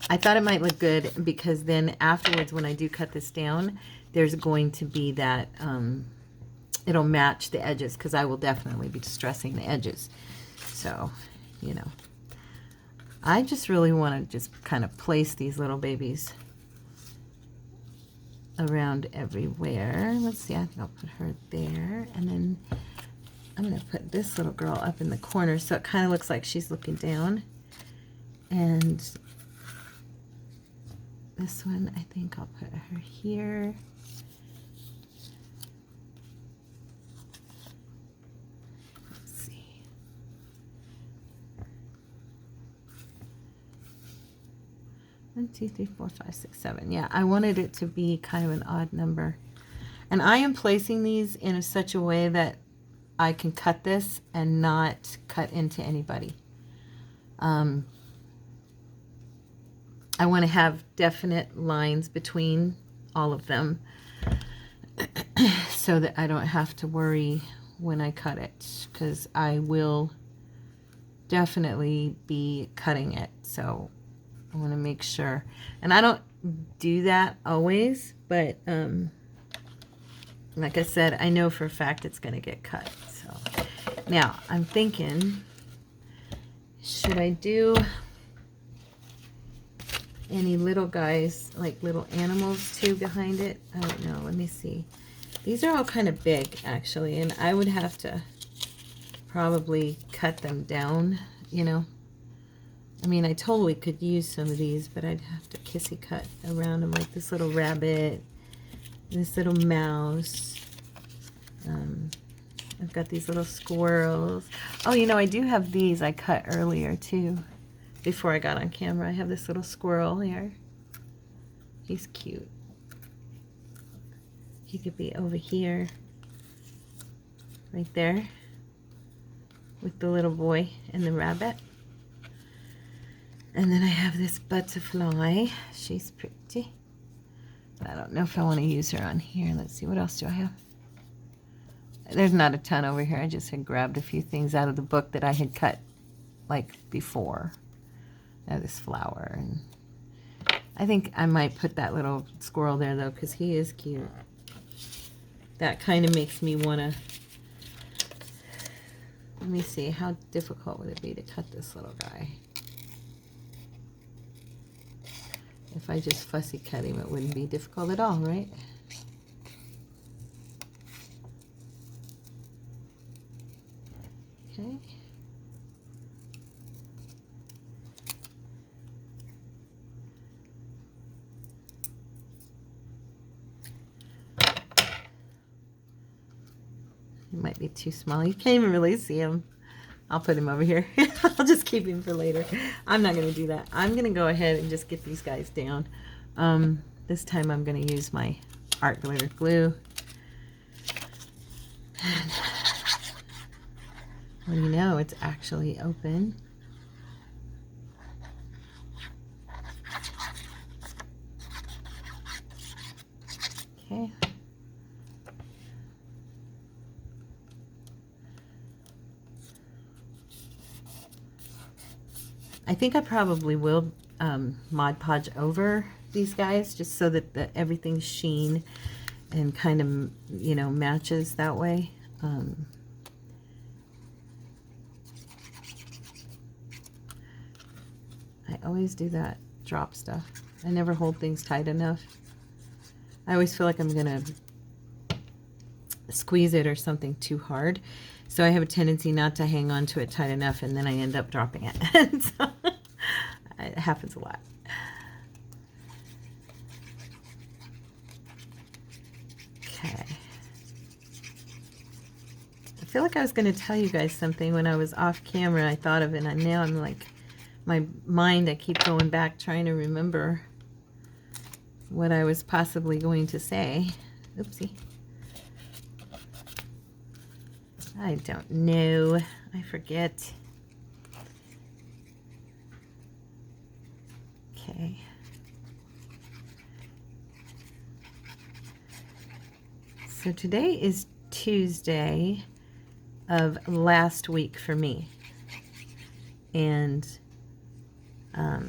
Speaker 1: I thought it might look good because then afterwards when I do cut this down, there's going to be that, it'll match the edges because I will definitely be distressing the edges. So, you know. I just really want to just kind of place these little babies around everywhere. Let's see, I think I'll put her there. And then I'm going to put this little girl up in the corner so it kind of looks like she's looking down. And this one, I think I'll put her here. Let's see. 1, 2, 3, 4, 5, 6, 7. Yeah, I wanted it to be kind of an odd number. And I am placing these in such a way that I can cut this and not cut into anybody. I want to have definite lines between all of them so that I don't have to worry when I cut it, because I will definitely be cutting it. So I want to make sure. And I don't do that always, but like I said, I know for a fact it's going to get cut. So now I'm thinking, should I do any little guys, like little animals too behind it? I don't know. Let me see. These are all kind of big, actually, and I would have to probably cut them down, you know. I mean, I totally could use some of these, but I'd have to kissy cut around them, like this little rabbit, this little mouse. I've got these little squirrels. Oh, you know, I do have these I cut earlier, too, before I got on camera. I have this little squirrel here. He's cute. He could be over here, right there, with the little boy and the rabbit. And then I have this butterfly. She's pretty. I don't know if I want to use her on here. Let's see, what else do I have? There's not a ton over here. I just had grabbed a few things out of the book that I had cut like before. I have this flower, and I think I might put that little squirrel there though, because he is cute. That kind of makes me want to, let me see, how difficult would it be to cut this little guy? If I just fussy cut him, it wouldn't be difficult at all, right? Okay. It might be too small. You can't even really see him. I'll put him over here. I'll just keep him for later. I'm not going to do that. I'm going to go ahead and just get these guys down. This time I'm going to use my art glitter glue. And well, you know, it's actually open. Okay. I think I probably will Mod Podge over these guys just so that everything's sheen and kind of, you know, matches that way. I always do that drop stuff. I never hold things tight enough. I always feel like I'm going to squeeze it or something too hard. So I have a tendency not to hang on to it tight enough, and then I end up dropping it. So, it happens a lot. Okay. I feel like I was going to tell you guys something when I was off camera. I thought of it, and now I'm like, my mind, I keep going back trying to remember what I was possibly going to say. Oopsie. I don't know. I forget. Okay. So today is Tuesday of last week for me. And I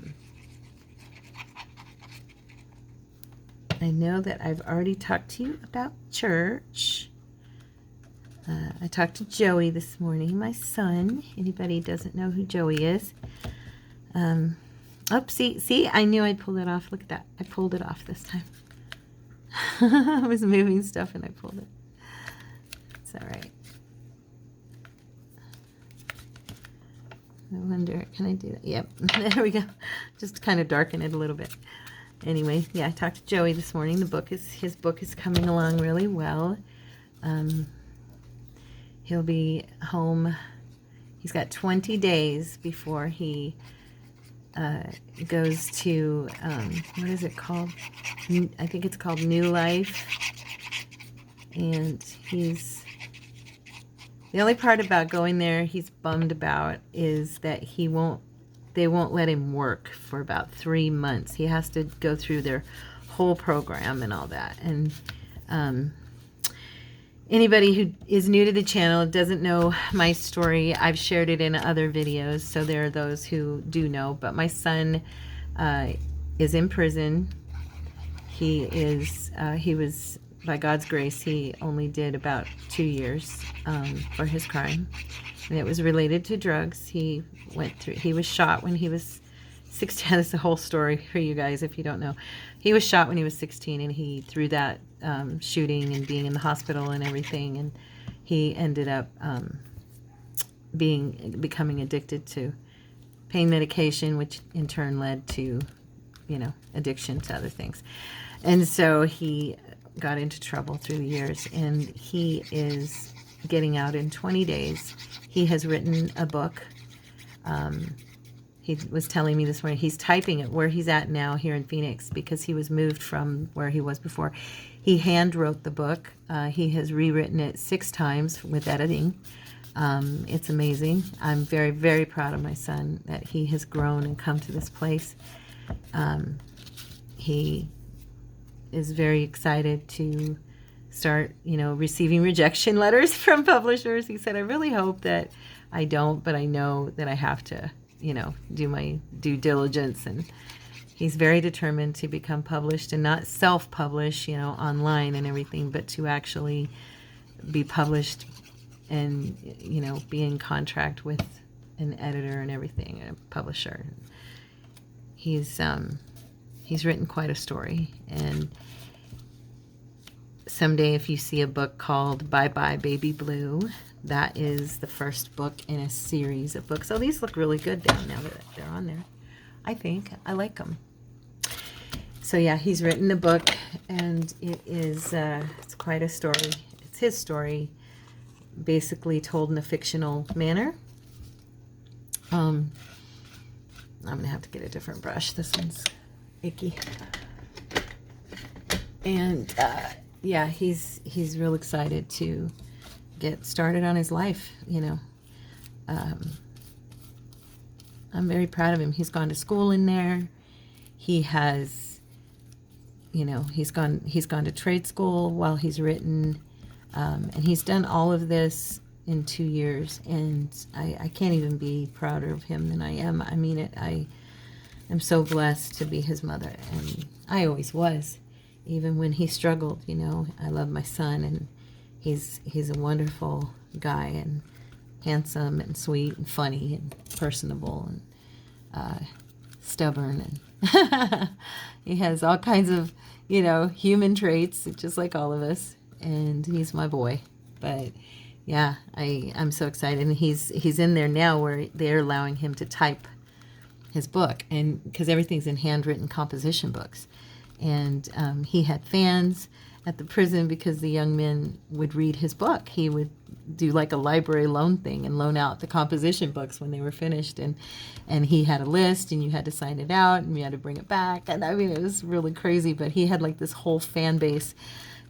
Speaker 1: know that I've already talked to you about church. I talked to Joey this morning, my son. Anybody doesn't know who Joey is. Oh, see, I knew I'd pull it off. Look at that. I pulled it off this time. I was moving stuff and I pulled it. It's all right. I wonder, can I do that? Yep, there we go. Just kind of darken it a little bit. Anyway, yeah, I talked to Joey this morning. His book is coming along really well. He'll be home. He's got 20 days before he goes to, what is it called? I think it's called New Life. And The only part about going there he's bummed about is that they won't let him work for about 3 months. He has to go through their whole program and all that. And anybody who is new to the channel, doesn't know my story, I've shared it in other videos, so there are those who do know. But my son is in prison. He was, by God's grace, he only did about 2 years for his crime. And it was related to drugs. He was shot when he was 16. That's the whole story for you guys if you don't know. He was shot when he was 16, and he, through that shooting and being in the hospital and everything, and he ended up becoming addicted to pain medication, which in turn led to, addiction to other things. And so he got into trouble through the years, and he is getting out in 20 days. He has written a book. He was telling me this morning, he's typing it where he's at now here in Phoenix, because he was moved from where he was before. He hand wrote the book. He has rewritten it 6 times with editing. It's amazing. I'm very, very proud of my son that he has grown and come to this place. He is very excited to start, receiving rejection letters from publishers. He said, I really hope that I don't, but I know that I have to, do my due diligence. And he's very determined to become published, and not self-publish, online and everything, but to actually be published and, be in contract with an editor and everything, a publisher. He's written quite a story, and someday if you see a book called Bye Bye Baby Blue, that is the first book in a series of books. So these look really good down now that they're on there. I think I like them. So yeah, he's written a book, and it is it's quite a story. It's his story, basically told in a fictional manner. I'm gonna have to get a different brush. This one's icky. And yeah, he's real excited to get started on his life. I'm very proud of him. He's gone to school in there. He has, he's gone to trade school while he's written, and he's done all of this in 2 years. And I can't even be prouder of him than I am. I mean it. I am so blessed to be his mother, and I always was. Even when he struggled, I love my son, and he's a wonderful guy, and handsome and sweet and funny and personable and stubborn, and he has all kinds of, human traits, just like all of us, and he's my boy. But yeah, I'm so excited, and he's in there now where they're allowing him to type his book, and because everything's in handwritten composition books. And he had fans at the prison because the young men would read his book. He would do like a library loan thing and loan out the composition books when they were finished. And he had a list, and you had to sign it out, and you had to bring it back. And I mean, it was really crazy, but he had like this whole fan base,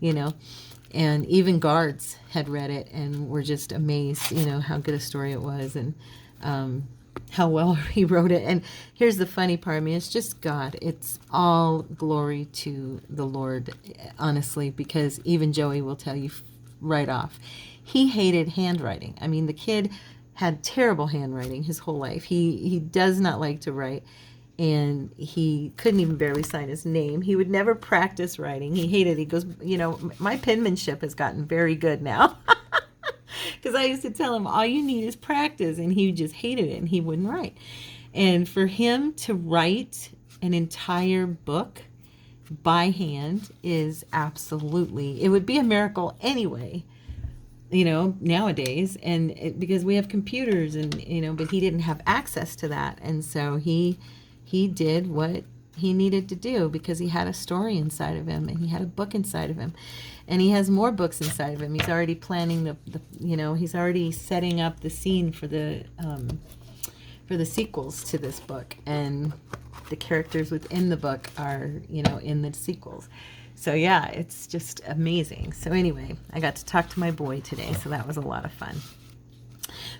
Speaker 1: and even guards had read it and were just amazed, how good a story it was, and how well he wrote it. And here's the funny part. I mean, it's just God. It's all glory to the Lord, honestly, because even Joey will tell you right off, he hated handwriting. I mean, the kid had terrible handwriting his whole life. He does not like to write, and he couldn't even barely sign his name. He would never practice writing. He hated it. He goes, my penmanship has gotten very good now. Because I used to tell him, all you need is practice, and he just hated it, and he wouldn't write. And for him to write an entire book by hand is absolutely, it would be a miracle anyway, nowadays, and because we have computers, and but he didn't have access to that, and so he did what he needed to do because he had a story inside of him, and he had a book inside of him, and he has more books inside of him. He's already planning he's already setting up the scene for the sequels to this book, and the characters within the book are, in the sequels. So yeah, it's just amazing. So anyway, I got to talk to my boy today, so that was a lot of fun.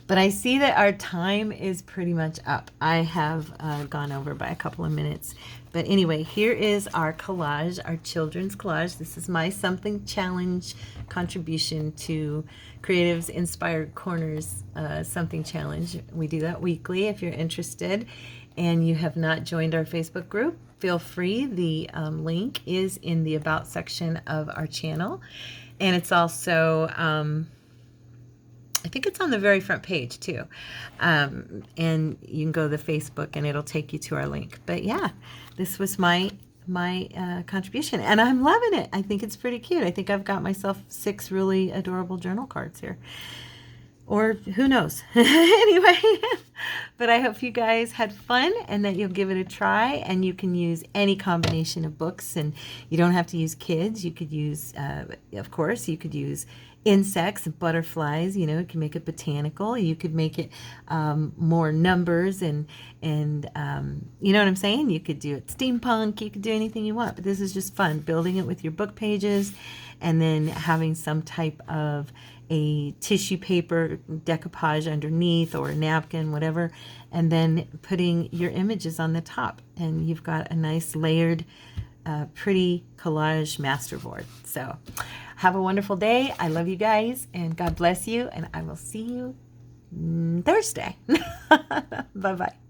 Speaker 1: But I see that our time is pretty much up. I have gone over by a couple of minutes. But anyway, here is our collage, our children's collage. This is my Something Challenge contribution to Creatives Inspired Corners Something Challenge. We do that weekly. If you're interested and you have not joined our Facebook group, feel free. The link is in the About section of our channel. And it's also... I think it's on the very front page too. And you can go to the Facebook and it'll take you to our link. But yeah, this was my contribution and I'm loving it. I think it's pretty cute. I think I've got myself 6 really adorable journal cards here. Or who knows. Anyway, but I hope you guys had fun and that you'll give it a try, and you can use any combination of books, and you don't have to use kids. You could use, of course, you could use insects, butterflies, you know, you can make it botanical. You could make it more numbers and you know what I'm saying? You could do it steampunk, you could do anything you want, but this is just fun, building it with your book pages and then having some type of a tissue paper decoupage underneath or a napkin, whatever, and then putting your images on the top, and you've got a nice layered pretty collage masterboard. So have a wonderful day. I love you guys and God bless you, and I will see you Thursday. Bye-bye.